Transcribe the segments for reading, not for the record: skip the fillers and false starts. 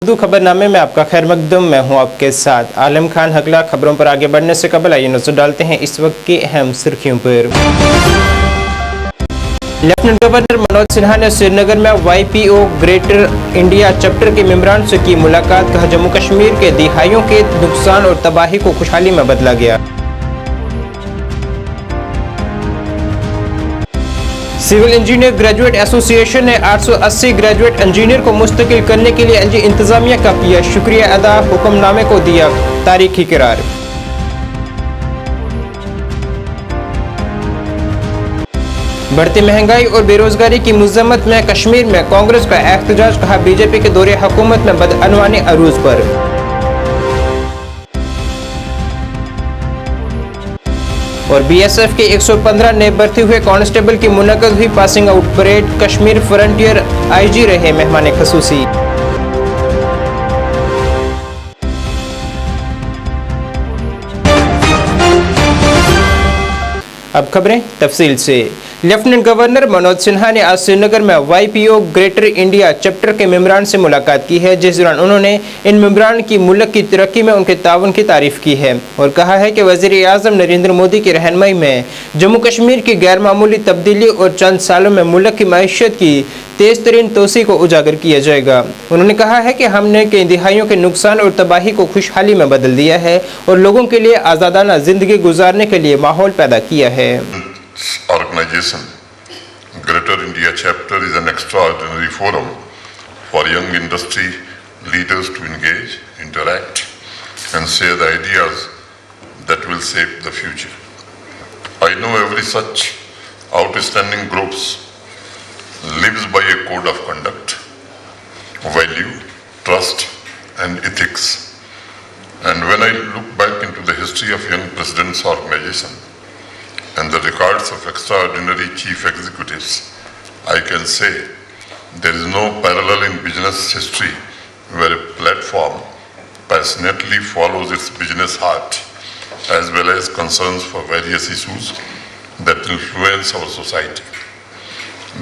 उर्दू खबरनामे में आपका खैर मकदम। मैं हूं आपके साथ आलम खान हकला। खबरों पर आगे बढ़ने से कबल आइए नजर डालते हैं इस वक्त की अहम सुर्खियों पर। लेफ्टिनेंट गवर्नर मनोज सिन्हा ने श्रीनगर में YPO ग्रेटर इंडिया चैप्टर के मेंबरान से की मुलाकात। कहा जम्मू कश्मीर के दिहाइयों के नुकसान और तबाही को खुशहाली में बदला गया। सिविल इंजीनियर ग्रेजुएट एसोसिएशन ने 880 ग्रेजुएट इंजीनियर को मुस्तकिल करने के लिए LG इंतजामिया का किया शुक्रिया अदा। हुक्मनामे को दिया तारीखी करार। बढ़ती महंगाई और बेरोजगारी की मुज़म्मत में कश्मीर में कांग्रेस का एहतजाज। कहा बीजेपी के दौरे हुकूमत में बदअनवानी अरूज पर। और BSF के 115 नए भर्ती हुए कांस्टेबल की मुनक्कद हुई passing out parade. Kashmir frontier IG रहे मेहमान खसूसी। अब खबरें तफसील से। लेफ्टिनेंट गवर्नर मनोज सिन्हा ने आज श्रीनगर में YPO ग्रेटर इंडिया चैप्टर के मेंबरान से मुलाकात की है, जिस दौरान उन्होंने इन मेंबरान की मुल्क की तरक्की में उनके ताउन की तारीफ की है और कहा है कि वज़ीर-ए-आज़म नरेंद्र मोदी की रहनुमाई में जम्मू कश्मीर की गैर मामूली तब्दीली और चंद सालों में मुल्क की मईशत की तेज तरीन तोसी को उजागर किया जाएगा। उन्होंने कहा है कि हमने कई दिहाइयों के नुकसान और तबाही को खुशहाली में बदल दिया है और लोगों के लिए आज़ादाना जिंदगी गुजारने के लिए माहौल पैदा किया है। Organization Greater India Chapter is an extraordinary forum for young industry leaders to engage, interact and share the ideas that will shape the future. I know every such outstanding groups lives by a code of conduct, value, trust and ethics. And when I look back into the history of Young Presidents Organization and the records of extraordinary chief executives, I can say there is no parallel in business history where a platform passionately follows its business heart as well as concerns for various issues that influence our society.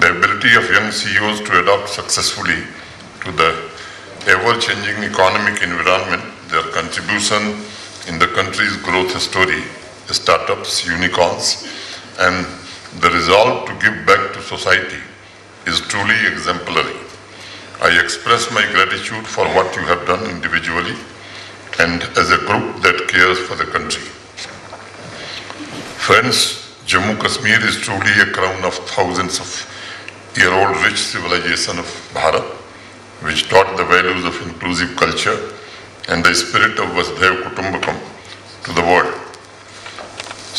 The ability of young CEOs to adapt successfully to the ever-changing economic environment, their contribution in the country's growth story, startups, unicorns, and the resolve to give back to society is truly exemplary. I express my gratitude for what you have done individually and as a group that cares for the country. Friends, Jammu Kashmir is truly a crown of thousands of year-old rich civilization of Bharat, which taught the values of inclusive culture and the spirit of Vasudhaiva Kutumbakam to the world.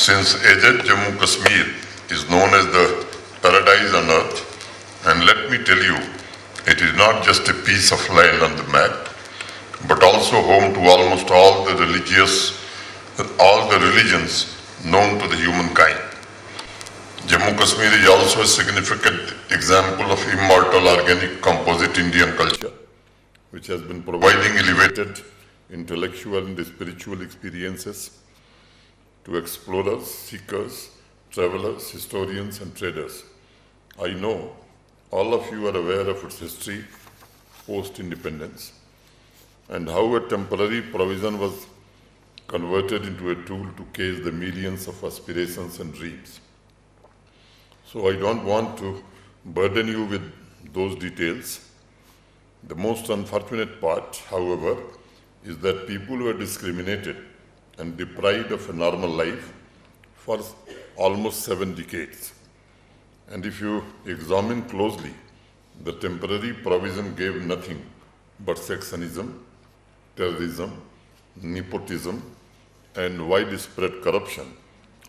Since aged Jammu Kashmir is known as the paradise on earth, and let me tell you, it is not just a piece of land on the map, but also home to almost all the religions known to the humankind. Jammu Kashmir is also a significant example of immortal organic composite Indian culture, which has been providing elevated intellectual and spiritual experiences to explorers, seekers, travelers, historians and traders. I know all of you are aware of its history post-independence and how a temporary provision was converted into a tool to case the millions of aspirations and dreams. So I don't want to burden you with those details. The most unfortunate part, however, is that people were discriminated and deprived of a normal life for almost 7 decades. And if you examine closely, the temporary provision gave nothing but sectionism, terrorism, nepotism, and widespread corruption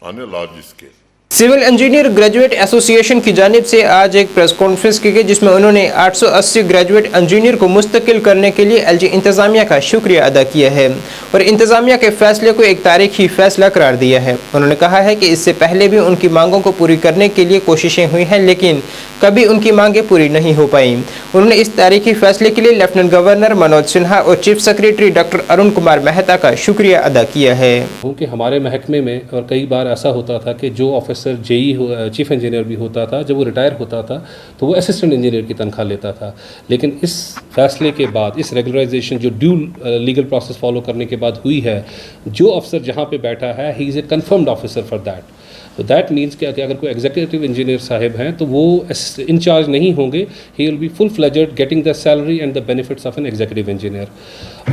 on a large scale. Civil engineer graduate association की जानिब से आज एक press conference की गई, जिसमें उन्होंने 880 graduate engineer को मुस्तकिल करने के लिए LG इंतजामिया का शुक्रिया अदा किया है और इंतजामिया के फैसले को एक तारीखी फैसला करार दिया है। उन्होंने कहा है कि इससे पहले भी उनकी मांगों को पूरी करने के लिए कोशिशें हुई हैं, लेकिन कभी उनकी मांगें पूरी नहीं हो पाई। उन्होंने इस तारीखी फैसले के लिए लेफ्टिनेंट गवर्नर मनोज सिन्हा और chief secretary doctor Arun Kumar Mehta का शुक्रिया अदा किया है। क्योंकि हमारे महकमे में और कई बार ऐसा होता था कि जो officer officer JE chief engineer भी होता था, जब वो रिटायर होता था तो वो असिस्टेंट इंजीनियर की तनख्वाह लेता था। लेकिन इस फैसले के बाद, इस रेगुलराइजेशन जो ड्यू लीगल प्रोसेस फॉलो करने के बाद हुई है, जो अफसर जहाँ पे बैठा है he is a confirmed officer for that. तो दैट मीन्स कि अगर कोई एग्जीक्यूटिव इंजीनियर साहब हैं तो वो इंचार्ज नहीं होंगे, he will be full fledged getting the salary and the benefits of an executive engineer.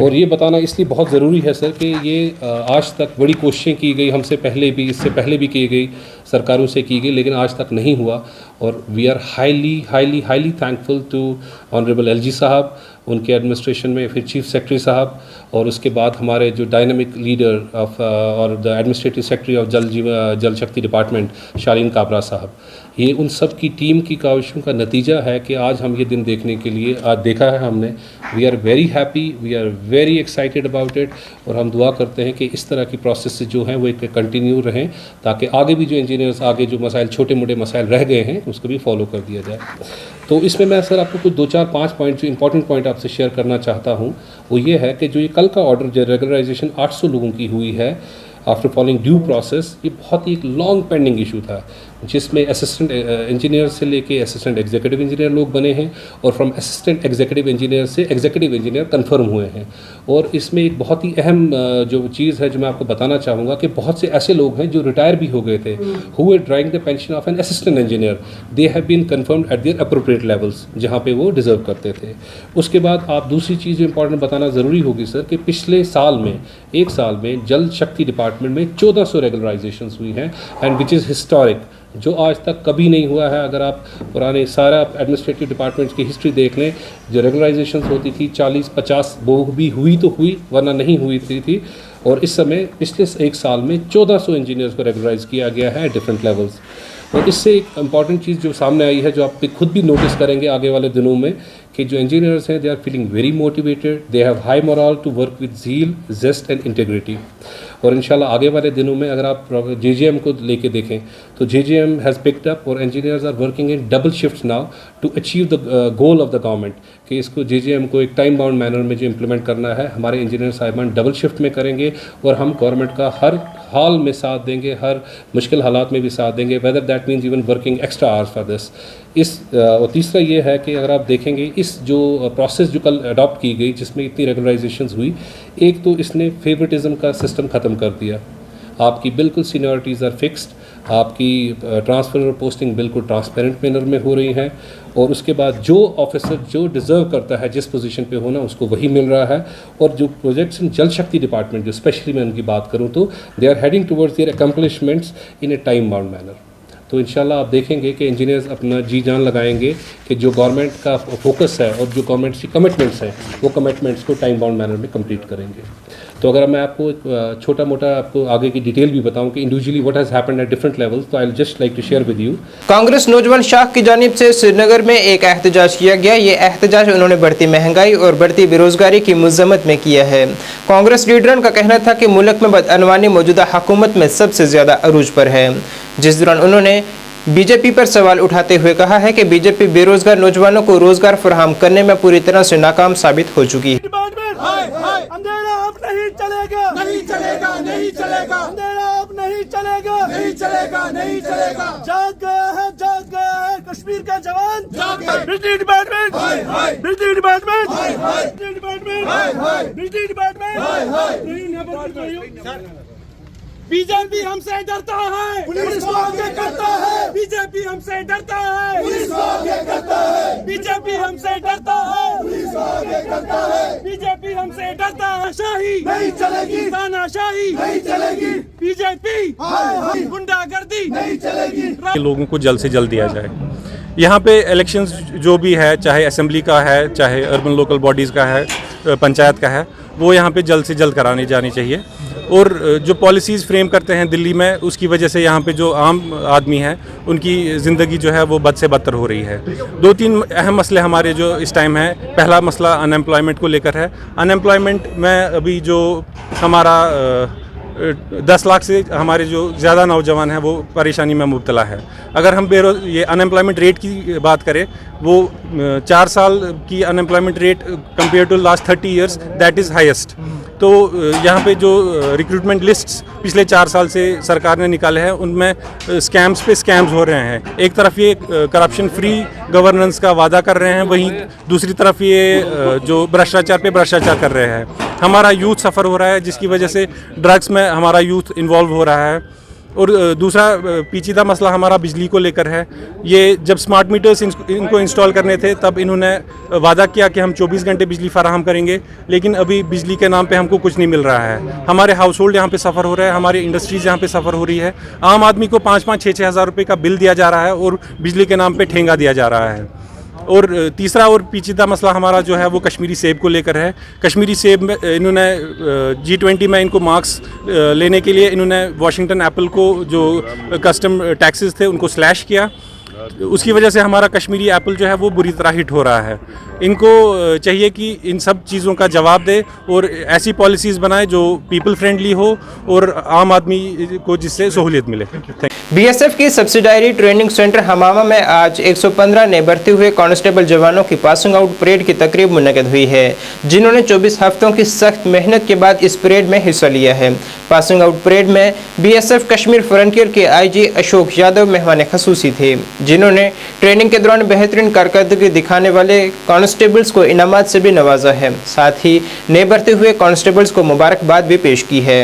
और ये बताना इसलिए बहुत ज़रूरी है सर कि ये आज तक बड़ी कोशिशें की गई, हमसे पहले भी, इससे पहले भी की गई, सरकारों से की गई, लेकिन आज तक नहीं हुआ। और we are highly highly highly thankful to honourable LG साहब, उनके एडमिनिस्ट्रेशन में, फिर चीफ सेक्रेटरी साहब, और उसके बाद हमारे जो डायनामिक लीडर ऑफ और द एडमिनिस्ट्रेटिव सेक्रेटरी ऑफ जल शक्ति डिपार्टमेंट शालीन काबरा साहब, ये उन सब की टीम की काविशों का नतीजा है कि आज हम ये दिन देखने के लिए आज देखा है हमने। We are very happy, we are very excited about it, और हम दुआ करते हैं कि इस तरह की प्रोसेस जो हैं वो एक कंटिन्यू रहें, ताकि आगे भी जो इंजीनियर्स आगे जो मसाइल, छोटे मोटे मसाइल रह गए हैं, उसको भी फॉलो कर दिया जाए। तो इसमें मैं सर आपको कुछ 2, 4, 5 पॉइंट जो इंपॉर्टेंट पॉइंट आपसे शेयर करना चाहता हूँ, वो ये है कि जो ये कल का ऑर्डर, जो रेगुलराइजेशन 800 लोगों की हुई है आफ्टर फॉलोइंग ड्यू प्रोसेस, ये बहुत ही एक लॉन्ग पेंडिंग इशू था, जिसमें असिस्टेंट इंजीनियर से लेके असिस्टेंट एग्जीक्यूटिव इंजीनियर लोग बने हैं, और फ्रॉम असिस्टेंट एग्जीक्यूटिव इंजीनियर से एग्जीक्यूटिव इंजीनियर कंफर्म हुए हैं। और इसमें एक बहुत ही अहम जो चीज़ है जो मैं आपको बताना चाहूँगा कि बहुत से ऐसे लोग हैं जो रिटायर भी हो गए थे, who were drawing the pension of an assistant engineer, they have been confirmed at their appropriate levels, जहाँ पे वो डिज़र्व करते थे। उसके बाद आप दूसरी चीज़ जो इंपॉर्टेंट बताना ज़रूरी होगी सर, कि पिछले साल में, 1 साल में जल शक्ति डिपार्टमेंट में 1400 रेगुलराइजेशंस हुई हैं, एंड विच इज़ हिस्टोरिक, जो आज तक कभी नहीं हुआ है। अगर आप पुराने सारा एडमिनिस्ट्रेटिव डिपार्टमेंट्स की हिस्ट्री देख लें, जो रेगुलराइजेशंस होती थी 40-50 वो भी हुई तो हुई, वरना नहीं हुई थी। और इस समय पिछले 1 साल में 1400 इंजीनियर्स को रेगुलराइज किया गया है डिफरेंट लेवल्स। और इससे एक इम्पॉर्टेंट चीज़ जो सामने आई है, जो आप खुद भी नोटिस करेंगे आगे वाले दिनों में, कि जो इंजीनियर्स हैं they are feeling very motivated, they have high morale to work with zeal, zest and integrity. और इंशाल्लाह आगे वाले दिनों में अगर आप JJM को लेके देखें तो JJM हैज़ पिक्ड अप, और engineers are working in double shift now to achieve the goal of the government, कि इसको JJM को एक टाइम बाउंड मैनर में जो इम्प्लीमेंट करना है, हमारे इंजीनियर साहिबान डबल शिफ्ट में करेंगे, और हम गवर्नमेंट का हर हाल में साथ देंगे, हर मुश्किल हालात में भी साथ देंगे, whether that means even working extra hours for this. और तीसरा ये है कि अगर आप देखेंगे इस जो प्रोसेस जो कल अडॉप्ट की गई, जिसमें इतनी रेगुलराइजेशंस हुई, एक तो इसने फेवरेटिज्म का सिस्टम ख़त्म कर दिया, आपकी बिल्कुल सीनियरिटीज़ आर फिक्स्ड, आपकी ट्रांसफ़र और पोस्टिंग बिल्कुल ट्रांसपेरेंट मैनर में हो रही हैं, और उसके बाद जो ऑफिसर जो डिज़र्व करता है जिस पोजीशन पे होना, उसको वही मिल रहा है। और जो प्रोजेक्ट्स इन जल शक्ति डिपार्टमेंट, जो स्पेशली मैं उनकी बात करूँ, तो they are heading towards their accomplishments in a time bound manner. तो इंशाल्लाह आप देखेंगे कि इंजीनियर्स अपना जी जान लगाएंगे कि जो गवर्नमेंट का फोकस है और जो गवर्नमेंट की कमिटमेंट्स हैं, वो कमिटमेंट्स को टाइम बाउंड मैनर में कंप्लीट करेंगे। तो अगर मैं आपको एक छोटा मोटा आपको आगे की डिटेल भी बताऊं कि individually what has happened at different levels, तो I will just like to share with you. Congress नौजवान शाख की जानिब से श्रीनगर में एक एहतजाज किया गया। ये एहतजाज उन्होंने बढ़ती महंगाई और बढ़ती बेरोजगारी की मजम्मत में किया है। कांग्रेस लीडरन का कहना था कि मुल्क में बदअनवानी मौजूदा हुकूमत में सबसे ज़्यादा अरूज पर है, जिस दौरान उन्होंने बीजेपी पर सवाल उठाते हुए कहा है कि बीजेपी बेरोजगार नौजवानों को रोजगार फराहम करने में पूरी तरह से नाकाम साबित हो चुकी है। अंधेरा अब नहीं चलेगा, नहीं चलेगा, नहीं चलेगा, अंधेरा अब नहीं चलेगा, नहीं चलेगा, नहीं चलेगा। जाग गया है, जाग गया है कश्मीर का जवान, बिजली डिपार्टमेंट, बिजली डिपार्टमेंट, बिजली डिपार्टमेंट, बिजली डिपार्टमेंट। बीजेपी हमसे डरता है, पुलिस को आगे करता है, बीजेपी हमसे डरता है, पुलिस को आगे करता है, बीजेपी हमसे डरता है, पुलिस को आगे करता है, बीजेपी हमसे डरता है। शाही नहीं चलेगी, तानाशाही नहीं चलेगी, बीजेपी गुंडागर्दी नहीं चलेगी। लोगों को जल्द से जल्द दिया जाए। यहाँ पे इलेक्शंस जो भी है, चाहे असेंबली का है, चाहे अर्बन लोकल बॉडीज़ का है, पंचायत का है, वो यहाँ पे जल्द से जल्द करानी जानी चाहिए। और जो पॉलिसीज़ फ्रेम करते हैं दिल्ली में, उसकी वजह से यहाँ पे जो आम आदमी है उनकी ज़िंदगी जो है वो बद से बदतर हो रही है। 2-3 अहम मसले हमारे जो इस टाइम है। पहला मसला अनएम्प्लॉयमेंट को लेकर है। अनएम्प्लॉयमेंट में अभी जो हमारा 10 लाख से हमारे जो ज़्यादा नौजवान हैं वो परेशानी में मुब्तला है। अगर हम ये अनएम्प्लॉयमेंट रेट की बात करें, वो 4 साल की unemployment rate compare to last 30 years that is highest. तो यहाँ पे जो रिक्रूटमेंट लिस्ट्स पिछले 4 साल से सरकार ने निकाले हैं उनमें स्कैम्स पे स्कैम्स हो रहे हैं। एक तरफ ये करप्शन फ्री गवर्नेंस का वादा कर रहे हैं, वहीं दूसरी तरफ ये जो भ्रष्टाचार पे भ्रष्टाचार कर रहे हैं। हमारा यूथ सफ़र हो रहा है, जिसकी वजह से ड्रग्स में हमारा यूथ इन्वॉल्व हो रहा है। और दूसरा पेचीदा मसला हमारा बिजली को लेकर है। ये जब स्मार्ट मीटर्स इनको इंस्टॉल करने थे तब इन्होंने वादा किया कि हम 24 घंटे बिजली फराहम करेंगे, लेकिन अभी बिजली के नाम पे हमको कुछ नहीं मिल रहा है। हमारे हाउस होल्ड यहाँ पे सफ़र हो रहे हैं, हमारी इंडस्ट्रीज़ यहाँ पे सफ़र हो रही है। आम आदमी को 5-5, 6-6 हज़ार रुपये का बिल दिया जा रहा है और बिजली के नाम पर ठेंगा दिया जा रहा है। और तीसरा और पेचीदा मसला हमारा जो है वो कश्मीरी सेब को लेकर है। कश्मीरी सेब में इन्होंने G20 में इनको मार्क्स लेने के लिए इन्होंने वाशिंगटन एप्पल को जो कस्टम टैक्सेस थे उनको स्लैश किया। उसकी वजह से हमारा कश्मीरी एप्पल जो है वो बुरी तरह हिट हो रहा है। इनको चाहिए कि इन सब चीज़ों का जवाब दे और ऐसी पॉलिसीज़ बनाए जो पीपल फ्रेंडली हो और आम आदमी को जिससे सहूलियत मिले। बीएसएफ की सब्सिडायरी ट्रेनिंग सेंटर हमामा में आज 115 नए भर्ती हुए कांस्टेबल जवानों की पासिंग आउट परेड की तकरीब मुनक़िद हुई है, जिन्होंने 24 हफ्तों की सख्त मेहनत के बाद इस परेड में हिस्सा लिया है। पासिंग आउट परेड में बीएसएफ कश्मीर फ्रंटियर के आईजी अशोक यादव मेहमान ख़ुसूसी थे, जिन्होंने ट्रेनिंग के दौरान बेहतरीन कारकर्दगी दिखाने वाले कांस्टेबल्स को इनामात से भी नवाजा है। साथ ही नए भर्ती हुए कांस्टेबल्स को मुबारकबाद भी पेश की है।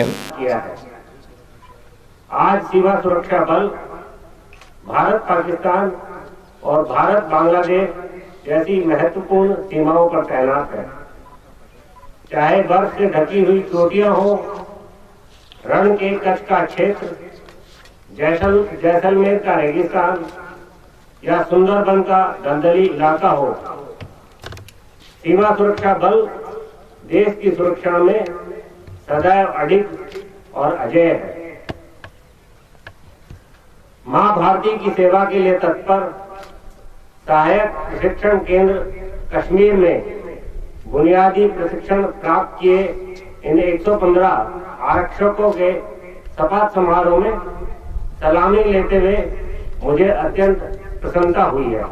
आज सीमा सुरक्षा बल भारत पाकिस्तान और भारत बांग्लादेश जैसी महत्वपूर्ण सीमाओं पर तैनात है। चाहे बर्फ से ढकी हुई चोटियां हो, रण के कच्छ का क्षेत्र, जैसलमेर का रेगिस्तान या सुंदरबन का दलदली इलाका हो, सीमा सुरक्षा बल देश की सुरक्षा में सदैव अडिग और अजेय है। मां भारती की सेवा के लिए तत्पर सहायक प्रशिक्षण केंद्र कश्मीर में बुनियादी प्रशिक्षण प्राप्त किए इन 115 आरक्षकों के शपथ समारोह में सलामी लेते हुए मुझे अत्यंत प्रसन्नता हुई है।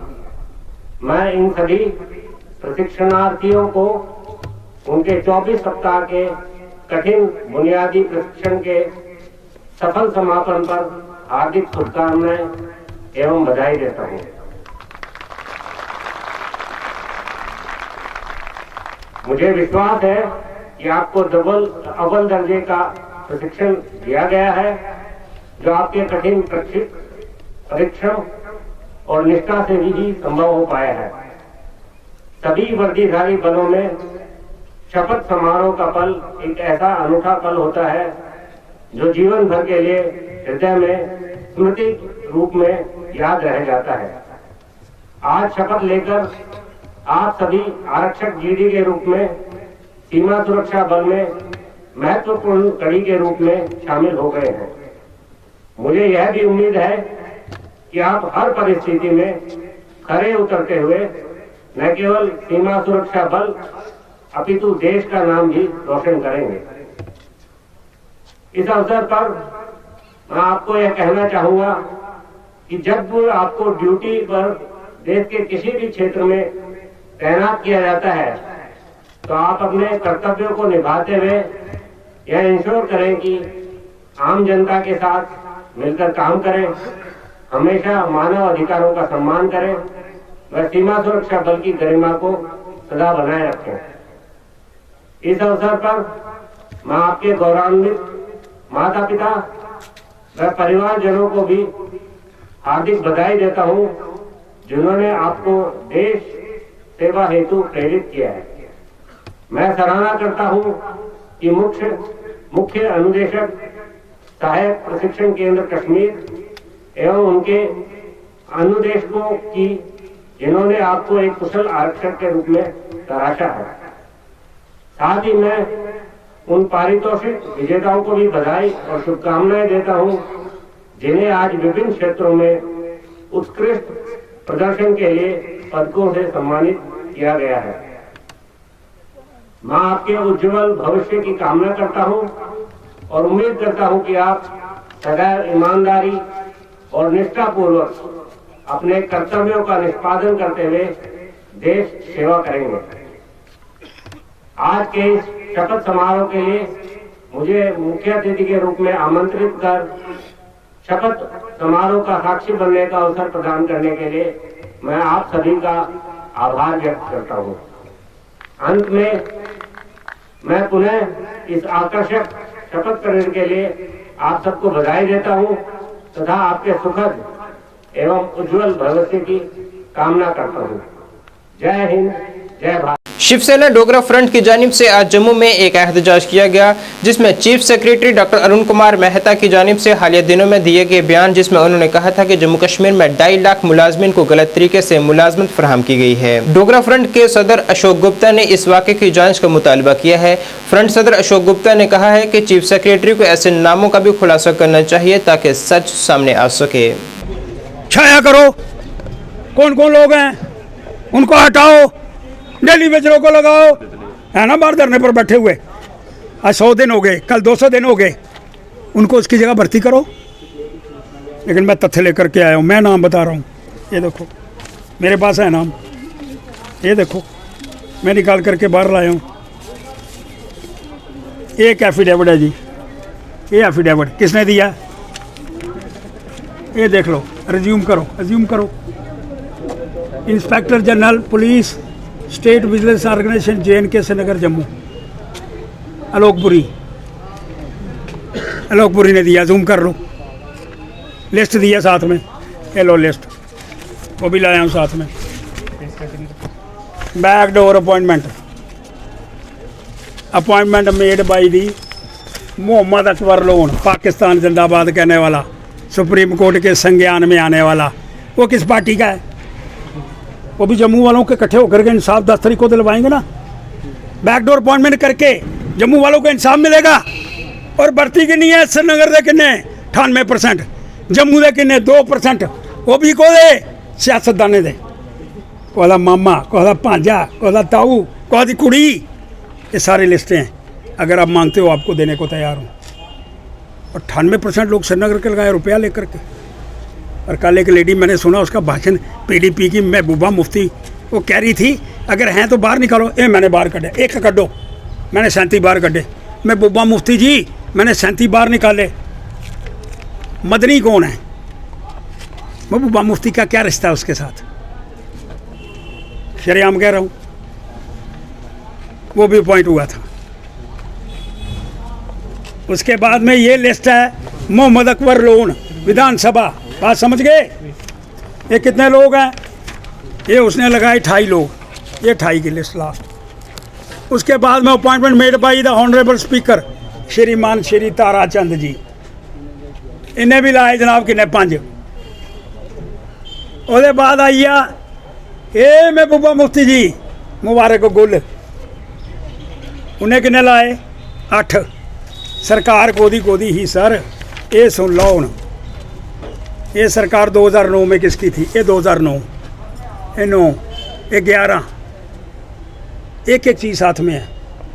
मैं इन सभी प्रशिक्षणार्थियों को उनके 24 सप्ताह के कठिन बुनियादी प्रशिक्षण के सफल समापन पर हार्दिक शुभकामनाएं एवं बधाई देता हूं। मुझे विश्वास है कि आपको अव्वल दर्जे का प्रशिक्षण दिया गया है, जो आपके कठिन परिश्रम और निष्ठा से ही संभव हो पाया है। सभी वर्दीधारी बलों में शपथ समारोह का पल एक ऐसा अनूठा पल होता है जो जीवन भर के लिए हृदय में स्मृति रूप में याद रह जाता है। आज शपथ लेकर आप सभी आरक्षक जीडी के रूप में सीमा सुरक्षा बल में महत्वपूर्ण कड़ी के रूप में शामिल हो गए हैं। मुझे यह भी उम्मीद है कि आप हर परिस्थिति में खरे उतरते हुए न केवल सीमा सुरक्षा बल अपितु देश का नाम भी रोशन करेंगे। इस अवसर पर मैं आपको यह कहना चाहूंगा कि जब आपको ड्यूटी पर देश के किसी भी क्षेत्र में तैनात किया जाता है तो आप अपने कर्तव्यों को निभाते हुए यह इंश्योर करें कि आम जनता के साथ मिलकर काम करें, हमेशा मानव अधिकारों का सम्मान करें व सीमा सुरक्षा बल की गरिमा को सदा बनाए रखें। इस अवसर पर मैं आपके गौरवान्वित माता पिता व परिवारजनों को भी हार्दिक बधाई देता हूं, जिन्होंने आपको देश सेवा हेतु प्रेरित किया है। मैं सराहना करता हूं कि मुख्य अनुदेशक सहायक प्रशिक्षण केंद्र कश्मीर एवं उनके अनुदेशकों की, जिन्होंने आपको एक कुशल आरक्षक के रूप में तराशा है। साथ ही मैं उन पारितोषिक विजेताओं को भी बधाई और शुभकामनाएं देता हूं, जिन्हें आज विभिन्न क्षेत्रों में उत्कृष्ट प्रदर्शन के लिए पदकों से सम्मानित किया गया है। मैं आपके उज्जवल भविष्य की कामना करता हूं और उम्मीद करता हूं कि आप सदैव ईमानदारी और निष्ठापूर्वक अपने कर्तव्यों का निष्पादन करते हुए देश सेवा करेंगे। आज के इस शपथ समारोह के लिए मुझे मुख्य अतिथि के रूप में आमंत्रित कर शपथ समारोह का साक्षी बनने का अवसर प्रदान करने के लिए मैं आप सभी का आभार व्यक्त करता हूँ। अंत में मैं पुनः इस आकर्षक शपथ ग्रहण के लिए आप सबको बधाई देता हूँ तथा आपके सुखद एवं उज्जवल भविष्य की कामना करता हूँ। जय हिंद, जय भारत। शिवसेना डोगरा फ्रंट की जानिब से आज जम्मू में एक एहतजाज किया गया, जिसमें chief secretary doctor Arun Kumar Mehta की जानिब से हालिया दिनों में दिए गए बयान, जिसमें उन्होंने कहा था कि जम्मू कश्मीर में 2.5 लाख मुलाजमिन को गलत तरीके से मुलाजमत फराहम की गई है। डोगरा फ्रंट के सदर अशोक गुप्ता ने इस वाक़े की जाँच का मुतालबा किया है। फ्रंट सदर अशोक गुप्ता ने कहा है कि चीफ सेक्रेटरी को ऐसे नामों का भी खुलासा करना चाहिए ताकि सच सामने आ सके। छाया करो, कौन कौन लोग हैं उनको हटाओ, डेली वेजरों को लगाओ, है ना, बाहर धरने पर बैठे हुए। आज 100 दिन हो गए, कल 200 दिन हो गए, उनको उसकी जगह भर्ती करो। लेकिन मैं तथ्य लेकर के आया हूँ, मैं नाम बता रहा हूँ। ये देखो मेरे पास है नाम, ये देखो मैं निकाल करके बाहर लाया हूँ। एक एफिडेविट है जी, ये एफिडेविट किसने दिया, ये देख लो, रिज्यूम करो, रिज्यूम करो। Inspector general police state vigilance organisation JNK Srinagar Jammu, Alokpuri ने दिया, जूम कर लो। लिस्ट दिया साथ में, ये लो लिस्ट, वो भी लाया हूँ साथ में। Backdoor appointment made by the Mohammad Akbar Lone, Pakistan जिंदाबाद कहने वाला, सुप्रीम कोर्ट के संज्ञान में आने वाला। वो किस पार्टी का है? वो भी जम्मू वालों के इकट्ठे होकर के इंसाफ 10 तारीख को दिलवाएंगे ना। बैकडोर अपॉइंटमेंट करके जम्मू वालों को इंसाफ मिलेगा। और भर्ती किन्नी है श्रीनगर के किन्ने 98%, जम्मू के किन्ने 2%, वो भी को दे सियासतदाने दे, कोदा मामा, कोदा भांजा, कोदा ताऊ, कोदी कुड़ी, ये सारी लिस्टें हैं। अगर आप मांगते हो आपको देने को तैयार हूँ। और 98% लोग श्रीनगर के लगाए रुपया लेकर के। और कल एक लेडी मैंने सुना उसका भाषण, PDP की महबूबा मुफ्ती, वो कह रही थी अगर हैं तो बाहर निकालो। मैंने बाहर कटे, एक कड्डो, मैंने 37 बाहर कटे। महबूबा मुफ्ती जी मैंने 37 बाहर निकाले। मदनी कौन है? महबूबा मुफ्ती का क्या रिश्ता है उसके साथ? शरेआम कह रहा हूँ, वो भी अपॉइंट हुआ था। उसके बाद में ये लिस्ट है मोहम्मद अकबर लोन, विधानसभा, बात समझ गए? ये कितने लोग हैं? ये उसने लगाए 28 लोग, ये 28 की लिस्ट लास्ट। उसके बाद में appointment made by the honourable speaker श्रीमान श्री ताराचंद जी, इन्हें भी लाए जनाब किन्ने 5। उसके बाद आइया ये महबूबा मुफ्ती जी मुबारक गुल, उन्हें किन्ने लाए 8। सरकार कोदी ही सर, ये सुन लो हूँ। ये सरकार 2009 में किसकी थी? ये 2009, ये 9, ये 11, एक एक चीज़ साथ में है।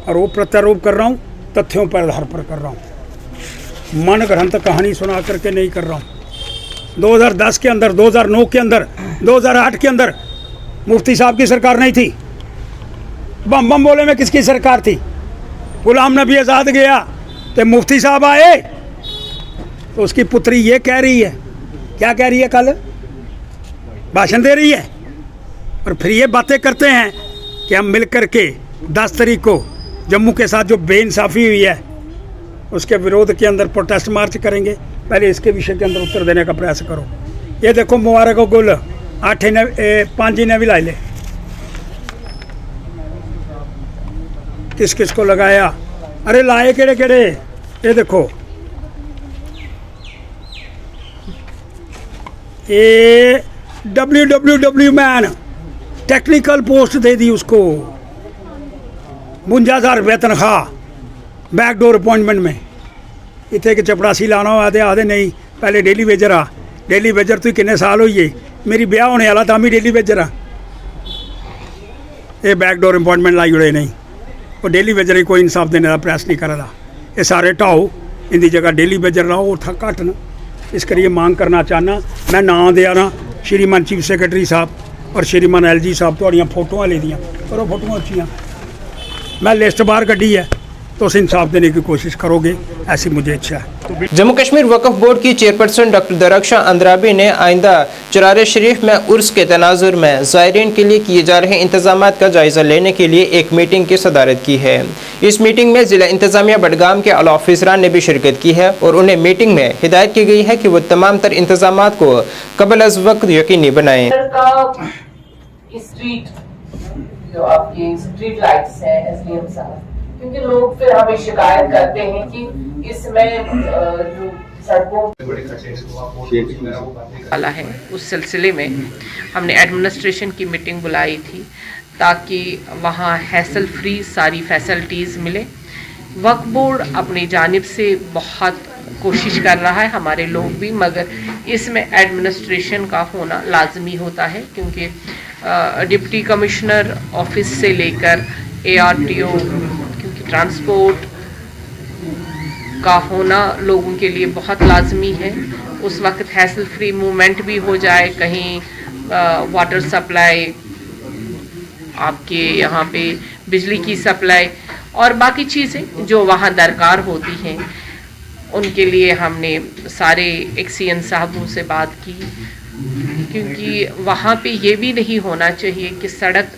और वो प्रत्यारोप कर रहा हूँ, तथ्यों पर आधार पर कर रहा हूँ, मन ग्रंथ कहानी सुना करके नहीं कर रहा हूँ। 2010 के अंदर, 2009 के अंदर, 2008 के अंदर मुफ्ती साहब की सरकार नहीं थी। बम बम बोले में किसकी सरकार थी? गुलाम नबी आज़ाद गया तो मुफ्ती साहब आए, तो उसकी पुत्री ये कह रही है, क्या कह रही है? कल भाषण दे रही है और फिर ये बातें करते हैं कि हम मिल कर के 10 तारीख को जम्मू के साथ जो बेइंसाफ़ी हुई है उसके विरोध के अंदर प्रोटेस्ट मार्च करेंगे। पहले इसके विषय के अंदर उत्तर देने का प्रयास करो। ये देखो मुबारक गुल 8 ने 5 ने भी ला ले, किस किस को लगाया? अरे लाए केड़े केड़े? ये देखो, ये WWW मैन टेक्निकल पोस्ट दे दी उसको, 52,000 रुपये तनख्वाह बैकडोर अपॉइंटमेंट में। इतने कि चपड़ासी लाना हो आते आते नहीं, पहले डेली वेजर आ। डेली वेजर तू किन्ने साल हो गए, मेरी ब्याह होने वाला तां भी डेली वेजर आ। ये बैकडोर अपॉइंटमेंट लाई उड़े नहीं, वो डेली वेजर ही कोई इंसाफ देने का प्रयास नहीं करा। ये सारे ढाओ, इनकी जगह डेली वेजर लाओ, उत्था घट न। इस करिए मांग करना चाहना, मैं नाम दे रहा श्रीमान चीफ सेक्रेटरी साहब और श्रीमान LG साहब, थोड़ियाँ फोटोआं ले दियाँ करो, फोटोआं अच्छियाँ। मैं लिस्ट बाहर कड्डी है, तो उसे इंसाफ देने की कोशिश करोगे, ऐसी मुझे इच्छा है। जम्मू कश्मीर वक्फ बोर्ड की चेयरपर्सन डॉक्टर दरख्शां अंद्राबी ने आइंदा चरार शरीफ में उर्स के तनाजुर में ज़ायरीन के लिए किए जा रहे इंतजाम का जायज़ा लेने के लिए एक मीटिंग की सदारत की है। इस मीटिंग में ज़िला इंतजामिया बडगाम के आला ऑफिसरान ने भी शिरकत की है और उन्हें मीटिंग में हिदायत की गई है कि वो तमाम तर इंतजाम को कबल अज़ वक्त यकीनी बनाएं। स्ट्रीट जो आपकी स्ट्रीट लाइट्स हैं एसडीएम साहब, क्योंकि लोग फिर हमें शिकायत करते हैं कि इसमें जो सड़कों वाला है, उस सिलसिले में हमने एडमिनिस्ट्रेशन की मीटिंग बुलाई थी ताकि वहाँ हैसल फ्री सारी फैसिलिटीज़ मिले। वक्फ बोर्ड अपनी जानिब से बहुत कोशिश कर रहा है, हमारे लोग भी, मगर इसमें एडमिनिस्ट्रेशन का होना लाजमी होता है क्योंकि डिप्टी कमिश्नर ऑफिस से लेकर ARTO, क्योंकि ट्रांसपोर्ट का होना लोगों के लिए बहुत लाजमी है। उस वक्त हैसल फ्री मूवमेंट भी हो जाए, कहीं वाटर सप्लाई, आपके यहाँ पे बिजली की सप्लाई और बाकी चीज़ें जो वहाँ दरकार होती हैं, उनके लिए हमने सारे एक्सीएन साहबों से बात की, क्योंकि वहाँ पे ये भी नहीं होना चाहिए कि सड़क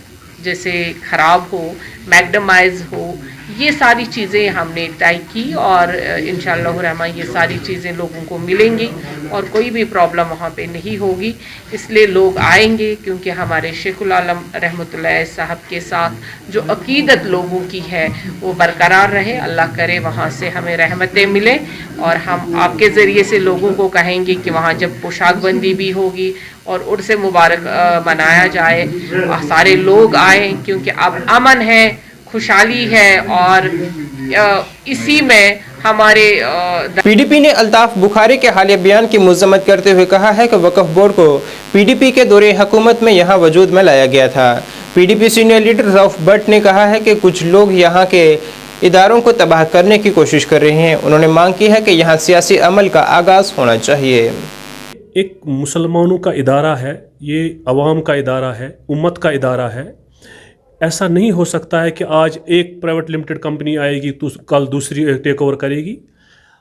जैसे ख़राब हो, मैगडमाइज हो। ये सारी चीज़ें हमने तय की और इंशाअल्लाह रहमान ये सारी चीज़ें लोगों को मिलेंगी और कोई भी प्रॉब्लम वहाँ पे नहीं होगी। इसलिए लोग आएंगे क्योंकि हमारे शेखुल आलम रहमतुल्लाह साहब के साथ जो अकीदत लोगों की है वो बरकरार रहे। अल्लाह करे वहाँ से हमें रहमतें मिलें और हम आपके ज़रिए से लोगों को कहेंगे कि वहाँ जब पोशाक बंदी भी होगी और उर्स मुबारक मनाया जाए, सारे लोग आए क्योंकि अब अमन है, खुशहाली है और इसी में हमारे PDP ने अल्ताफ बुखारी के हालिया बयान की मजम्मत करते हुए कहा है कि वक्फ बोर्ड को PDP के दौरे हुकूमत में यहाँ वजूद में लाया गया था। PDP senior leader Rauf Bhatt ने कहा है कि कुछ लोग यहाँ के इदारों को तबाह करने की कोशिश कर रहे हैं। उन्होंने मांग की है कि यहाँ सियासी अमल का आगाज़ होना चाहिए। एक मुसलमानों का इदारा है, ये अवाम का इदारा है, उम्मत का इदारा है। ऐसा नहीं हो सकता है कि आज एक प्राइवेट लिमिटेड कंपनी आएगी तो कल दूसरी टेक ओवर करेगी।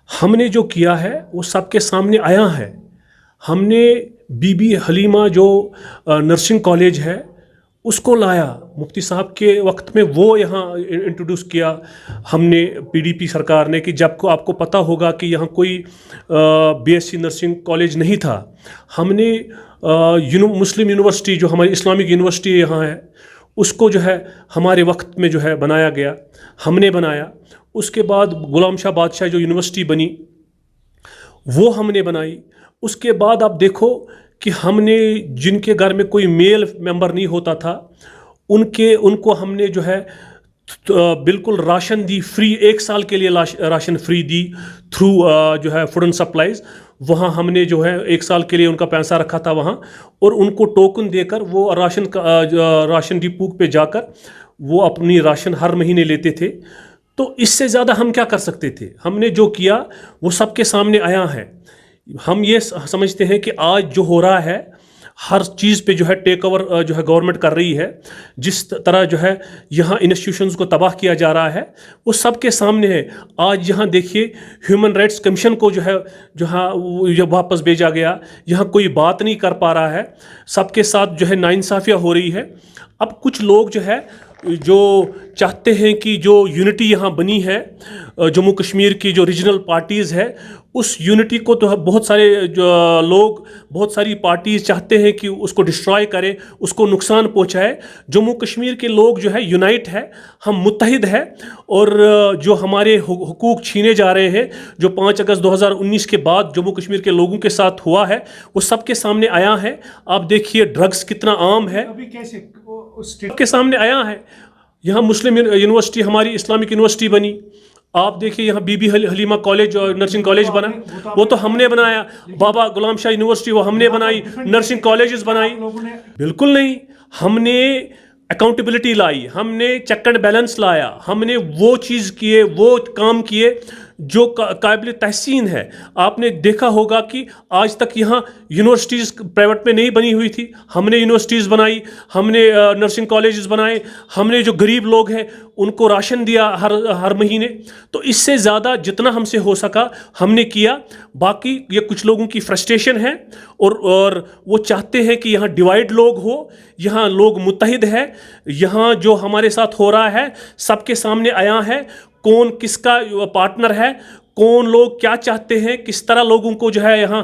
हमने जो किया है वो सबके सामने आया है। हमने बीबी हलीमा जो नर्सिंग कॉलेज है उसको लाया, मुफ्ती साहब के वक्त में वो यहाँ इंट्रोड्यूस किया हमने PDP सरकार ने, कि जब को आपको पता होगा कि यहाँ कोई BSc नर्सिंग कॉलेज नहीं था। हमने मुस्लिम यूनिवर्सिटी जो हमारी इस्लामिक यूनिवर्सिटी यहाँ है उसको जो है हमारे वक्त में जो है बनाया गया, हमने बनाया। उसके बाद गुलाम शाह बादशाह जो यूनिवर्सिटी बनी वो हमने बनाई। उसके बाद आप देखो कि हमने जिनके घर में कोई मेल मेंबर नहीं होता था उनको हमने जो है बिल्कुल राशन दी फ्री, 1 साल के लिए राशन फ्री दी थ्रू जो है फूड एंड सप्लाईज। वहाँ हमने जो है 1 साल के लिए उनका पैसा रखा था वहाँ, और उनको टोकन देकर वो राशन डिपो पे जाकर वो अपनी राशन हर महीने लेते थे। तो इससे ज़्यादा हम क्या कर सकते थे? हमने जो किया वो सबके सामने आया है। हम ये समझते हैं कि आज जो हो रहा है हर चीज़ पे जो है टेक ओवर जो है गवर्नमेंट कर रही है, जिस तरह जो है यहाँ इंस्टीट्यूशंस को तबाह किया जा रहा है वो सबके सामने है। आज यहाँ देखिए ह्यूमन राइट्स कमीशन को जो है वापस भेजा गया, यहाँ कोई बात नहीं कर पा रहा है, सबके साथ जो है नाइंसाफियाँ हो रही है। अब कुछ लोग जो है जो चाहते हैं कि जो यूनिटी यहाँ बनी है जम्मू कश्मीर की जो रीजनल पार्टीज़ है उस यूनिटी को तो बहुत सारे जो लोग, बहुत सारी पार्टीज़ चाहते हैं कि उसको डिस्ट्रॉय करें, उसको नुकसान पहुंचाए। जम्मू कश्मीर के लोग जो है यूनाइट है, हम मुत्तहिद है, और जो हमारे हुकूक छीने जा रहे हैं जो 5 अगस्त 2019 के बाद जम्मू कश्मीर के लोगों के साथ हुआ है वो सबके सामने आया है। आप देखिए ड्रग्स कितना आम है, अभी कैसे के सामने आया है। यहाँ मुस्लिम यूनिवर्सिटी हमारी इस्लामिक यूनिवर्सिटी बनी, आप देखिए यहाँ बीबी हलीमा कॉलेज और नर्सिंग कॉलेज बना, वो तो हमने बनाया। बाबा गुलाम शाह यूनिवर्सिटी वो हमने बनाई, नर्सिंग कॉलेजेस बनाई। बिल्कुल नहीं, हमने अकाउंटेबिलिटी लाई, हमने चेक एंड बैलेंस लाया, हमने वो चीज़ किए, वो काम किए जो काबिल तहसीन है। आपने देखा होगा कि आज तक यहाँ यूनिवर्सिटीज़ प्राइवेट में नहीं बनी हुई थी, हमने यूनिवर्सिटीज़ बनाई, हमने नर्सिंग कॉलेजेस बनाए, हमने जो गरीब लोग हैं उनको राशन दिया हर महीने। तो इससे ज़्यादा जितना हमसे हो सका हमने किया। बाकी ये कुछ लोगों की फ्रस्ट्रेशन है और वो चाहते हैं कि यहाँ डिवाइड लोग हो, यहाँ लोग मुत्तहिद है। यहाँ जो हमारे साथ हो रहा है सबके सामने आया है, कौन किसका पार्टनर है, कौन लोग क्या चाहते हैं, किस तरह लोगों को जो है यहाँ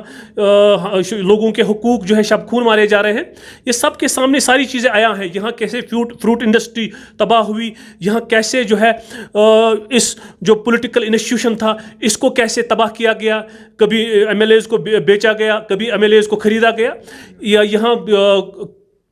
लोगों के हुकूक जो है शब खून मारे जा रहे हैं, ये सब के सामने सारी चीज़ें आया हैं। यहाँ कैसे फ्रूट इंडस्ट्री तबाह हुई, यहाँ कैसे जो है इस जो पॉलिटिकल इंस्टीट्यूशन था इसको कैसे तबाह किया गया, कभी MLAs को बेचा गया, कभी MLAs को ख़रीदा गया, या यहाँ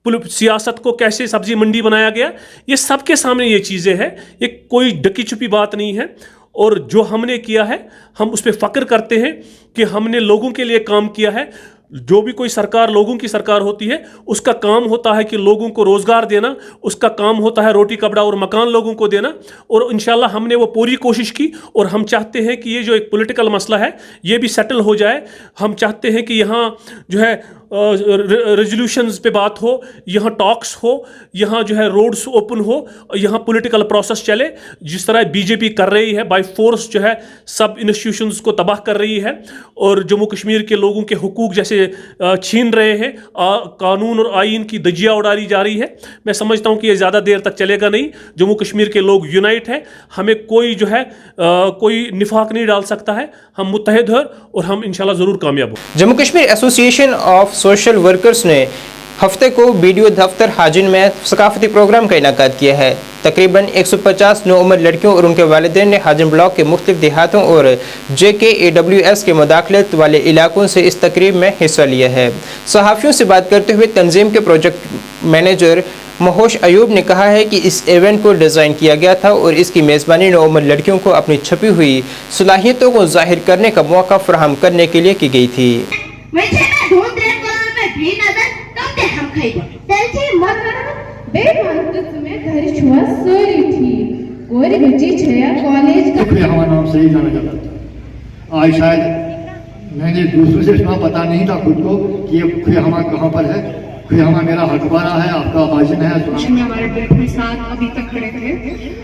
सियासत को कैसे सब्जी मंडी बनाया गया। ये सब के सामने ये चीज़ें हैं, ये कोई ढकी छुपी बात नहीं है। और जो हमने किया है हम उस पर फ़ख्र करते हैं कि हमने लोगों के लिए काम किया है। जो भी कोई सरकार लोगों की सरकार होती है उसका काम होता है कि लोगों को रोज़गार देना, उसका काम होता है रोटी कपड़ा और मकान लोगों को देना। और इंशाल्लाह हमने वो पूरी कोशिश की और हम चाहते हैं कि ये जो एक पॉलिटिकल मसला है ये भी सेटल हो जाए। हम चाहते हैं कि यहाँ जो है रेजोल्यूशंस पे बात हो, यहाँ टॉक्स हो, यहाँ जो है रोड्स ओपन हो, यहाँ पॉलिटिकल प्रोसेस चले। जिस तरह बीजेपी कर रही है बाय फोर्स जो है सब इंस्टीट्यूशंस को तबाह कर रही है और जम्मू कश्मीर के लोगों के हुकूक जैसे छीन रहे हैं, कानून और आइन की धज्जियाँ उड़ाई जा रही है। मैं समझता हूँ कि ये ज़्यादा देर तक चलेगा नहीं। जम्मू कश्मीर के लोग यूनाइट हैं, हमें कोई जो है कोई निफाक नहीं डाल सकता है। हम मुत्तहिद हैं और हम इंशाल्लाह ज़रूर कामयाब हों। Jammu Kashmir association of social workers ने हफ्ते को BDO दफ्तर हाजिन में सकाफती प्रोग्राम का इनेकाद किया है। तकरीबन 150 नौउम्र लड़कियों और उनके वालिदैन ने हाजिन ब्लॉक के मुख्तलिफ देहातों और JKAWS के मुदाखलत वाले इलाकों से इस तकरीब में हिस्सा लिया है। सहाफ़ियों से बात करते हुए तंजीम के प्रोजेक्ट मैनेजर महोश अयूब ने कहा है कि इस इवेंट को डिज़ाइन किया गया था और इसकी मेज़बानी नौउम्र लड़कियों को अपनी छपी हुई सलाहियतों को जाहिर करने का मौका फराहम करने के लिए की गई थी। आज शायद मैंने दूसरों से सुना, पता नहीं था खुद को कि ये खुयामा कहाँ पर है। खुयामा मेरा हकबारा है, आपका हाजिन है। हमारे बिल्कुल साथ अभी तक खड़े थे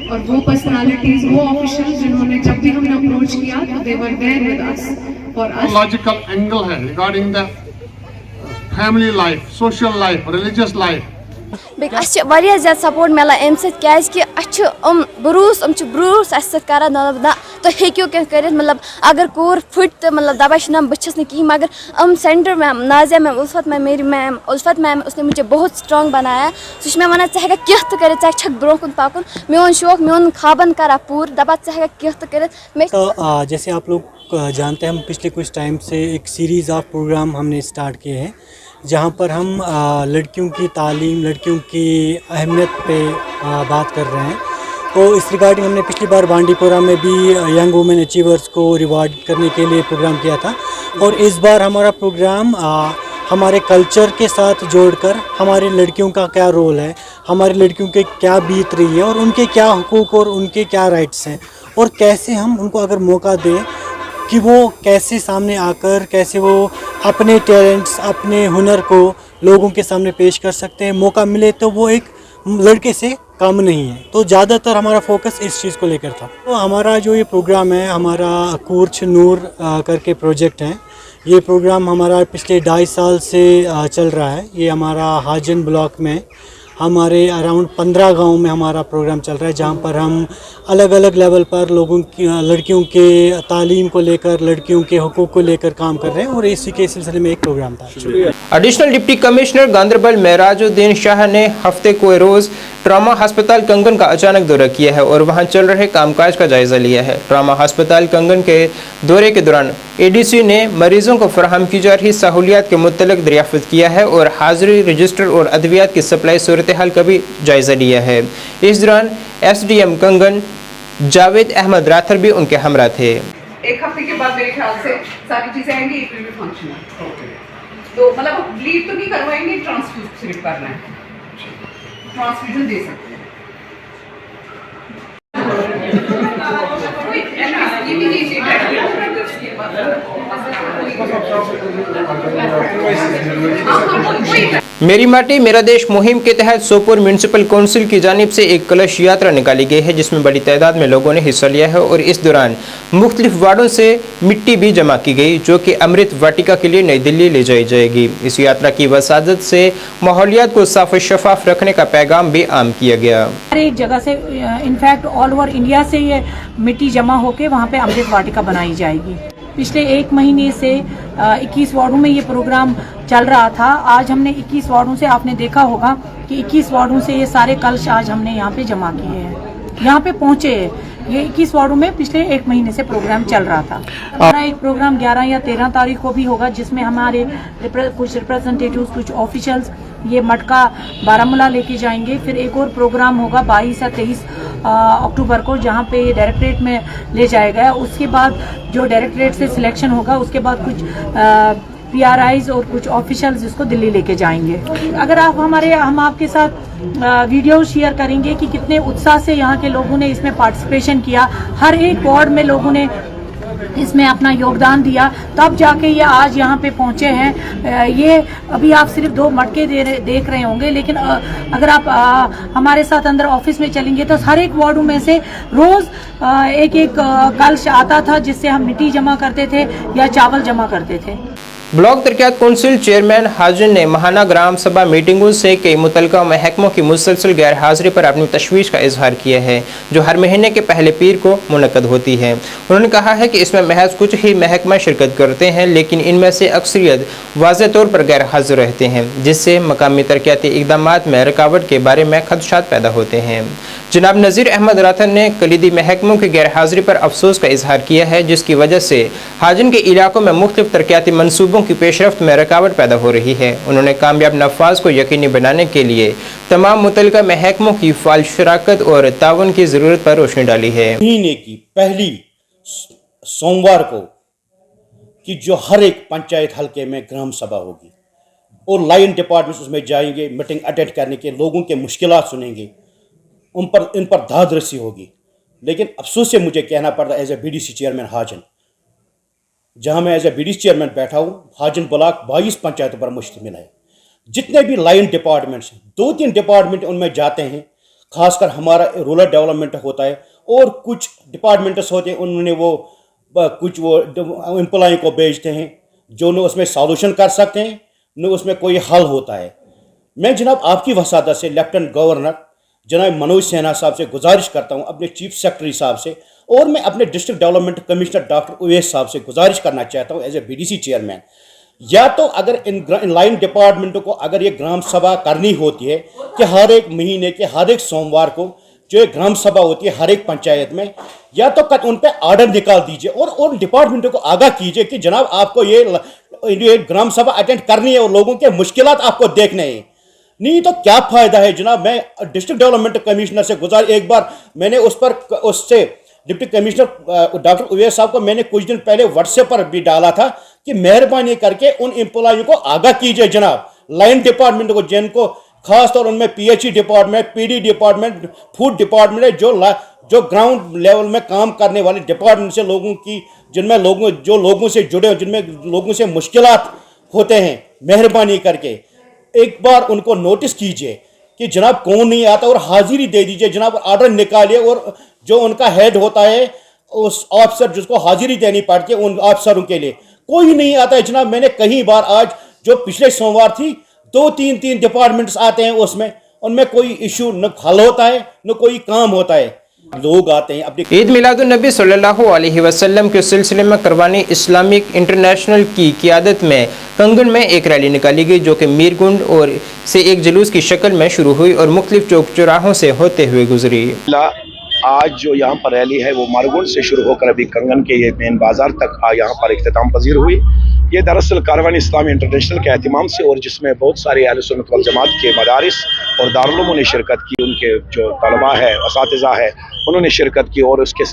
और वो पर्सनालिटीज, वो ऑफिशियल्स जिन्होंने जब भी हमने अप्रोच किया तो they were there with us for us. Logical angle है regarding the family life, social life, religious life. वारिया ज़्यादा सपोर्ट मिलान अमि सह ब्रूस कर ना तो हेक्यो क्या कर, मतलब अगर कोर फुट तो मतलब दबा ना बस कहीं, मगर सेंटर मैम नाजिया मैम, उल्फत मैम, मेरी मैम उल्फत मैम, उसने मुझे बहुत स्ट्रॉन्ग बनाया। सह मे वन चे क्या तो कर, छक ब्रो कुन पाकुन, मोन शौक मोन ख्वाबन करा पूर, दबा चे क्या तो कर। तो जैसे आप लोग जानते हैं हम पिछले कुछ टाइम से एक सीरीज़ ऑफ प्रोग्राम हमने स्टार्ट किए हैं जहाँ पर हम लड़कियों की तालीम, लड़कियों की अहमियत पे बात कर रहे हैं। तो इस रिगार्डिंग हमने पिछली बार बांडीपुरा में भी यंग वुमेन अचीवर्स को रिवार्ड करने के लिए प्रोग्राम किया था और इस बार हमारा प्रोग्राम हमारे कल्चर के साथ जोड़कर हमारी लड़कियों का क्या रोल है, हमारी लड़कियों के क्या बीत रही है और उनके क्या हुकूक और उनके क्या राइट्स हैं और कैसे हम उनको अगर मौका दें कि वो कैसे सामने आकर कैसे वो अपने टैलेंट्स, अपने हुनर को लोगों के सामने पेश कर सकते हैं। मौका मिले तो वो एक लड़के से कम नहीं है। तो ज़्यादातर हमारा फोकस इस चीज़ को लेकर था। तो हमारा जो ये प्रोग्राम है, हमारा कूर्च नूर करके प्रोजेक्ट है, ये प्रोग्राम हमारा पिछले 2.5 साल से चल रहा है। ये हमारा हाजिन ब्लॉक में हमारे अराउंड 15 गाँव में हमारा प्रोग्राम चल रहा है, जहाँ पर हम अलग अलग लेवल पर लोगों की लड़कियों के तालीम को लेकर, लड़कियों के हुकूक को लेकर काम कर रहे हैं और इसी के सिलसिले में एक प्रोग्राम था। Additional deputy commissioner Ganderbal Mehrajuddin Shah ने हफ्ते को रोज़ ट्रामा अस्पताल कंगन का अचानक दौरा किया है और वहां चल रहे कामकाज का जायजा लिया है। ट्रामा अस्पताल कंगन के दौरे के दौरान ADC ने मरीजों को फराहम की जा रही सहूलियात के मुतल्लिक दरियाफ्त किया है और हाजिरी रजिस्टर और अद्वियात की सप्लाई सूरत हाल का भी जायजा लिया है। इस दौरान SDM कंगन जावेद अहमद राथर भी उनके हमरा थे। एक हफ्ते के बाद मेरे ख्याल से सारी चीजें आएंगी, इट विल बी फंक्शनल। तो मतलब ब्लीड तो नहीं करवाएंगे, ट्रांसफ्यूज सिर्फ करना है, ट्रांसफ्यूजन दे सकते हैं। ये भी कीजिएगा मेरी माटी मेरा देश मुहिम के तहत सोपोर म्यूनिसिपल काउंसिल की जानिब से एक कलश यात्रा निकाली गई है, जिसमें बड़ी तादाद में लोगों ने हिस्सा लिया है और इस दौरान मुख्तलिफ वार्डों से मिट्टी भी जमा की गई, जो कि अमृत वाटिका के लिए नई दिल्ली ले जाई जाएगी। इस यात्रा की वसादत से माहौलियात को साफ और शफाफ रखने का पैगाम भी आम किया गया। हर एक जगह से इनफैक्ट ऑल ओवर इंडिया से ये मिट्टी जमा होकर वहाँ पे अमृत वाटिका बनाई जाएगी। पिछले 1 महीने से 21 वार्डों में ये प्रोग्राम चल रहा था। आज हमने 21 वार्डों से, आपने देखा होगा कि 21 वार्डों से ये सारे कलश आज हमने यहाँ पे जमा किए हैं, यहाँ पे पहुँचे हैं। ये 21 वार्डों में पिछले 1 महीने से प्रोग्राम चल रहा था। हमारा एक प्रोग्राम 11 या 13 तारीख को भी होगा, जिसमें हमारे कुछ रिप्रेजेंटेटिव्स, कुछ ऑफिशियल्स ये मटका बारामूला लेके जाएंगे। फिर एक और प्रोग्राम होगा 22 या 23 अक्टूबर को, जहाँ पे ये डायरेक्टरेट में ले जाया गया। उसके बाद जो डायरेक्टरेट से सिलेक्शन होगा, उसके बाद कुछ PRIs और कुछ ऑफिशियल्स इसको दिल्ली लेके जाएंगे। अगर हम आपके साथ वीडियो शेयर करेंगे कि कितने उत्साह से यहाँ के लोगों ने इसमें पार्टिसिपेशन किया, हर एक वार्ड में लोगों ने इसमें अपना योगदान दिया, तब जाके ये आज यहाँ पे पहुँचे हैं। ये अभी आप सिर्फ 2 मटके देख रहे होंगे, लेकिन अगर आप हमारे साथ अंदर ऑफिस में चलेंगे तो हर एक वार्डों में से रोज़ एक कलश आता था, जिससे हम मिट्टी जमा करते थे या चावल जमा करते थे। ब्लॉक तरक्यात कौंसिल चेयरमैन हाजिन ने महाना ग्राम सभा मीटिंगों से कई मुतलका महकमों की मुसलसल गैर हाजिरी पर अपनी तशवीश का इजहार किया है, जो हर महीने के पहले पीर को मुनक्कद होती है। उन्होंने कहा है कि इसमें महज कुछ ही महकमा शिरकत करते हैं, लेकिन इनमें से अक्सरियत वाज़ेह तौर पर गैर हाजिर रहते हैं, जिससे मकामी तरक्याती इक़दामात में रुकावट के बारे में खदशात पैदा होते हैं। जनाब नज़ीर अहमद राथन ने कलीदी महकमों की गैर हाजिरी पर अफसोस का इजहार किया है, जिसकी वजह से हाजिन के इलाकों में मुख्तलिफ तरक्याती मनसूबों की पेशरफ्त में रुकावट पैदा हो रही है। उन्होंने कामयाब नफाज को यकीनी बनाने के लिए तमाम मुतल्लिका महकमों की फाल शराकत और ताउन की ज़रूरत पर रोशनी डाली है। महीने की पहली सोमवार को कि जो हर एक पंचायत हल्के में ग्राम सभा होगी और लाइन डिपार्टमेंट्स उसमें जाएंगे, मीटिंग अटेंड करने के, लोगों के मुश्किलात सुनेंगे, इन पर दाद रसी होगी। लेकिन अफसोस से मुझे कहना पड़ रहा है as a BDC chairman Hajin, जहां मैं एज ए BDC चेयरमैन बैठा हूं, हाजिन ब्लॉक 22 पंचायतों पर मुश्तमिल है। जितने भी लाइन डिपार्टमेंट्स हैं, 2-3 डिपार्टमेंट उनमें जाते हैं, खासकर हमारा रूरल डेवलपमेंट होता है और कुछ डिपार्टमेंट्स होते हैं, उन्होंने कुछ एम्प्लॉय को भेजते हैं जो न उसमें सॉल्यूशन कर सकते हैं न उसमें कोई हल होता है। मैं जनाब आपकी वसादत से लेफ्टिनेंट गवर्नर जनाब मनोज सिन्हा साहब से गुजारिश करता हूं, अपने चीफ सेक्रेटरी साहब से, और मैं अपने district development commissioner doctor Uwais साहब से गुजारिश करना चाहता हूं एज ए BDC चेयरमैन, या तो अगर इन लाइन डिपार्टमेंटों को अगर ये ग्राम सभा करनी होती है कि हर एक महीने के हर एक सोमवार को जो एक ग्राम सभा होती है हर एक पंचायत में, या तो उन पर ऑर्डर निकाल दीजिए और डिपार्टमेंटों को आगाह कीजिए कि जनाब आपको ये ग्राम सभा अटेंड करनी है और लोगों के मुश्किलात आपको देखने हैं। नहीं तो क्या फ़ायदा है जनाब। मैं डिस्ट्रिक्ट डेवलपमेंट कमिश्नर से एक बार मैंने उससे डिप्टी कमिश्नर डॉक्टर उवैस साहब को मैंने कुछ दिन पहले व्हाट्सएप पर भी डाला था कि मेहरबानी करके उन एम्प्लॉयों को आगाह कीजिए जनाब, लाइन डिपार्टमेंट को, जिनको खासतौर उनमें PHE department, PD department, food department है, जो ग्राउंड लेवल में काम करने वाले डिपार्टमेंट से लोगों की, जिनमें लोगों से जुड़े, जिनमें लोगों से मुश्किलात होते हैं, मेहरबानी करके एक बार उनको नोटिस कीजिए कि जनाब कौन नहीं आता और हाजिरी दे दीजिए जनाब, ऑर्डर निकालिए और जो उनका हेड होता है उस ऑफिसर जिसको हाजिरी देनी पड़ती है, उन ऑफिसरों के लिए कोई नहीं आता है जनाब। मैंने कई बार, आज जो पिछले सोमवार थी, 2-3 डिपार्टमेंट्स आते हैं, उसमें उनमें कोई इशू न हल होता है न कोई काम होता है। लोग आते हैं अपनी ईद मिलादुन नबी सल्लल्लाहु अलैहि वसल्लम के सिलसिले में करवानी इस्लामिक इंटरनेशनल की क़ियादत में कंगन में एक रैली निकाली गई, जो कि मीरगुंड और से एक जुलूस की शक्ल में शुरू हुई और मुख्तलिफ चौक चौराहों से होते हुए गुजरी। आज जो यहाँ पर रैली है वो मारगुंड से शुरू होकर अभी कंगन के ये मेन बाजार तक यहाँ पर इख्तिताम पजीर हुई। ये दरअसल कारवान इस्लामी इंटरनेशनल के एहतिमाम से, और जिसमें बहुत सारे अहले सुन्नत वल जमात के मदारिस और दारुल उलूम ने शिरकत की, उनके जो तलबा है, असातिज़ा है, उन्होंने शिरकत की, और उसके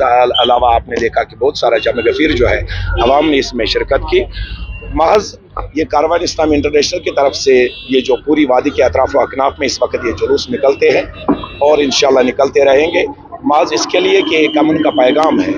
अलावा आपने देखा कि बहुत सारा जम गफीर जो है अवाम ने इसमें शिरकत की। महज ये कारवान इस्लामी इंटरनेशनल की तरफ से ये जो पूरी वादी के अतराफ व अकनाफ में इस वक्त ये जुलूस निकलते हैं और इंशाअल्लाह निकलते रहेंगे। माज इसके लिए कि एक अमन का पैगाम है।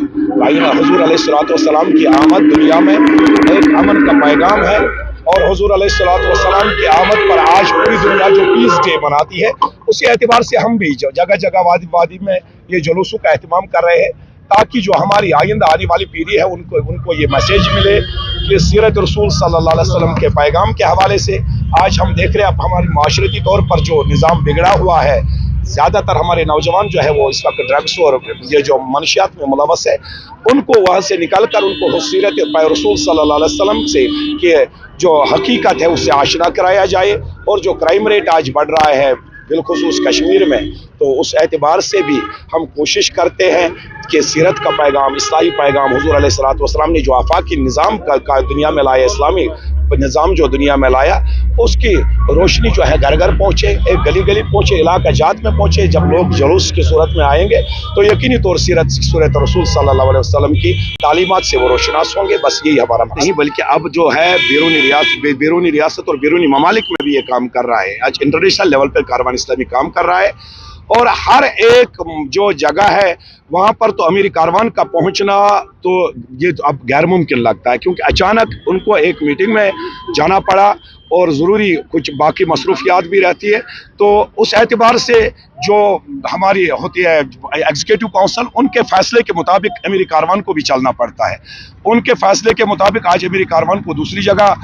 हुजूर अलैहिस्सलाम की आमद दुनिया में एक अमन का पैगाम है और हुजूर अलैहिस्सलाम की आमद पर आज पूरी दुनिया जो पीस डे मनाती है, उसी एतबार से हम भी जगह जगह वादी वादी में ये जुलूसों का एहतमाम कर रहे हैं, ताकि जो हमारी आइंदा आने वाली पीढ़ी है उनको ये मैसेज मिले कि सीरत रसूल सल्लल्लाहु अलैहि वसल्लम के पैगाम के हवाले से आज हम देख रहे हैं अब हमारी माशरती तौर पर जो निज़ाम बिगड़ा हुआ है, ज़्यादातर हमारे नौजवान जो है वो इस वक्त ड्रग्स और ये जो मनशियात में मुलवस है, उनको वहाँ से निकल कर उनको सीरत रसूल सल्लल्लाहु अलैहि वसल्लम से कि जो हकीकत है उससे आशना कराया जाए। और जो क्राइम रेट आज बढ़ रहा है बिलखुसूस कश्मीर में, तो उस एतबार से भी हम कोशिश करते हैं कि सीरत का पैगाम, इस्लाही पैगाम हुजूर अलैहिस्सलातु वस्सलाम ने जो आफाकी निज़ाम का दुनिया में लाया, इस्लामी निज़ाम जो दुनिया में लाया, उसकी रोशनी जो है घर घर पहुँचे, एक गली गली पहुँचे, इलाका जात में पहुँचे। जब लोग जुलूस की सूरत में आएंगे तो यकीनी तौर सूरत रसूल सल्लल्लाहु अलैहि वसल्लम की तालीमात से वो रोशनास होंगे। बस यही हमारा नहीं, बल्कि अब जो है बैरूनी रियासत और बैरूनी ममालिक में भी ये काम कर रहा है। आज इंटरनेशनल लेवल पर कारवान इस्लामी काम कर रहा है और हर एक जो जगह है वहाँ पर तो अमीरी कारवान का पहुँचना तो ये तो अब गैर मुमकिन लगता है, क्योंकि अचानक उनको एक मीटिंग में जाना पड़ा और ज़रूरी कुछ बाकी मसरूफियात भी रहती है। तो उस एतबार से जो हमारी होती है एग्जीक्यूटिव काउंसिल, उनके फैसले के मुताबिक अमीरी कारवान को भी चलना पड़ता है। उनके फैसले के मुताबिक आज अमीरी कारवान को दूसरी जगह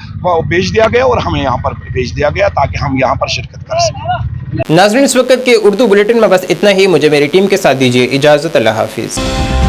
भेज दिया गया और हमें यहाँ पर भेज दिया गया ताकि हम यहाँ पर शिरकत कर सकें। नाज़रीन, इस वक्त के उर्दू बुलेटिन में बस इतना ही। मुझे मेरी टीम के साथ दीजिए इजाज़त। अल्लाह हाफिज़।